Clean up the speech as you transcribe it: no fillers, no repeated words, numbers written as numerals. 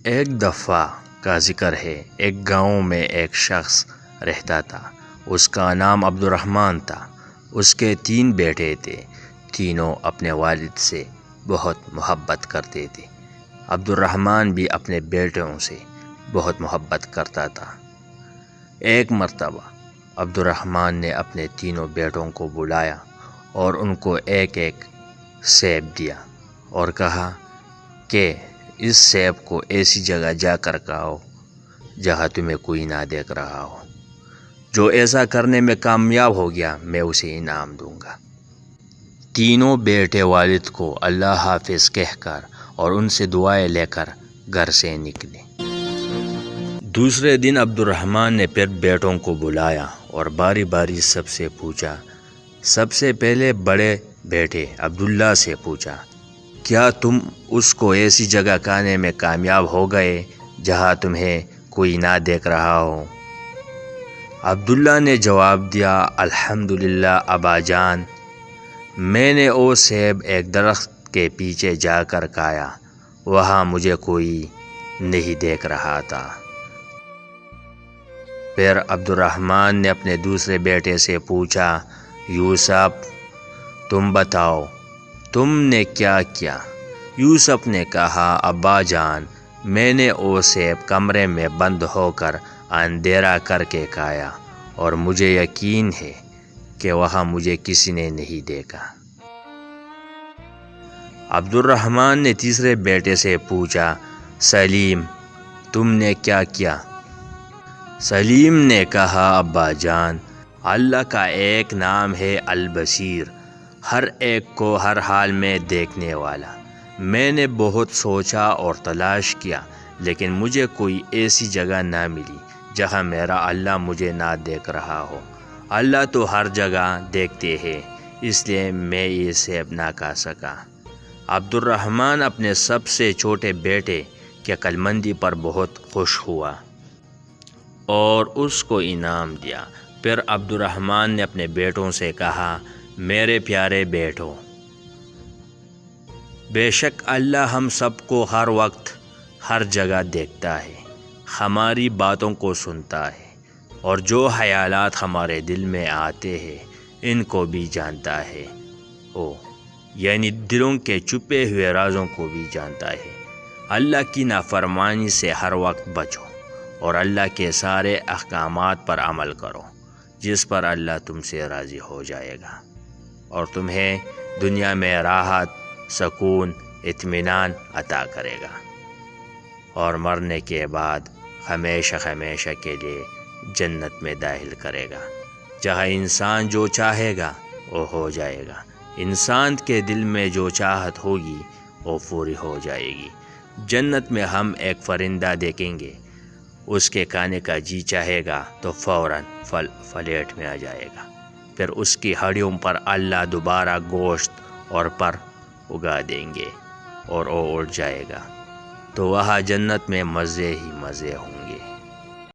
ایک دفعہ کا ذکر ہے، ایک گاؤں میں ایک شخص رہتا تھا۔ اس کا نام عبد الرحمن تھا۔ اس کے 3 بیٹے تھے۔ تینوں اپنے والد سے بہت محبت کرتے تھے۔ عبد الرحمن بھی اپنے بیٹوں سے بہت محبت کرتا تھا۔ ایک مرتبہ عبد الرحمن نے اپنے تینوں بیٹوں کو بلایا اور ان کو ایک ایک سیب دیا اور کہا کہ اس سیب کو ایسی جگہ جا کر کھاؤ جہاں تمہیں کوئی نہ دیکھ رہا ہو۔ جو ایسا کرنے میں کامیاب ہو گیا میں اسے انعام دوں گا۔ تینوں بیٹے والد کو اللہ حافظ کہہ کر اور ان سے دعائیں لے کر گھر سے نکلے۔ دوسرے دن عبد الرحمن نے پھر بیٹوں کو بلایا اور باری باری سب سے پوچھا۔ سب سے پہلے بڑے بیٹے عبداللہ سے پوچھا، کیا تم اس کو ایسی جگہ کھانے میں کامیاب ہو گئے جہاں تمہیں کوئی نہ دیکھ رہا ہو؟ عبداللہ نے جواب دیا، الحمدللہ ابا جان، میں نے وہ سیب ایک درخت کے پیچھے جا کر کھایا، وہاں مجھے کوئی نہیں دیکھ رہا تھا۔ پھر عبد الرحمن نے اپنے دوسرے بیٹے سے پوچھا، یوسف تم بتاؤ تم نے کیا کیا؟ یوسف نے کہا، ابا جان، میں نے وہ سیب کمرے میں بند ہو کر اندھیرا کر کے کھایا اور مجھے یقین ہے کہ وہاں مجھے کسی نے نہیں دیکھا۔ عبد الرحمن نے تیسرے بیٹے سے پوچھا، سلیم تم نے کیا کیا؟ سلیم نے کہا، ابا جان، اللہ کا ایک نام ہے البصیر، ہر ایک کو ہر حال میں دیکھنے والا۔ میں نے بہت سوچا اور تلاش کیا لیکن مجھے کوئی ایسی جگہ نہ ملی جہاں میرا اللہ مجھے نہ دیکھ رہا ہو۔ اللہ تو ہر جگہ دیکھتے ہیں، اس لیے میں یہ سیب نہ کھا سکا۔ عبد الرحمن اپنے سب سے چھوٹے بیٹے کی عقل مندی پر بہت خوش ہوا اور اس کو انعام دیا۔ پھر عبد الرحمن نے اپنے بیٹوں سے کہا، میرے پیارے بیٹوں، بے شک اللہ ہم سب کو ہر وقت ہر جگہ دیکھتا ہے، ہماری باتوں کو سنتا ہے اور جو خیالات ہمارے دل میں آتے ہیں ان کو بھی جانتا ہے، یعنی دلوں کے چھپے ہوئے رازوں کو بھی جانتا ہے۔ اللہ کی نافرمانی سے ہر وقت بچو اور اللہ کے سارے احکامات پر عمل کرو جس پر اللہ تم سے راضی ہو جائے گا اور تمہیں دنیا میں راحت، سکون، اطمینان عطا کرے گا اور مرنے کے بعد ہمیشہ ہمیشہ کے لیے جنت میں داخل کرے گا، جہاں انسان جو چاہے گا وہ ہو جائے گا۔ انسان کے دل میں جو چاہت ہوگی وہ پوری ہو جائے گی۔ جنت میں ہم ایک پرندہ دیکھیں گے، اس کے کھانے کا جی چاہے گا تو فوراً پلیٹ میں آ جائے گا، پھر اس کی ہڈیوں پر اللہ دوبارہ گوشت اور پر اگا دیں گے اور وہ اڑ جائے گا، تو وہاں جنت میں مزے ہی مزے ہوں گے۔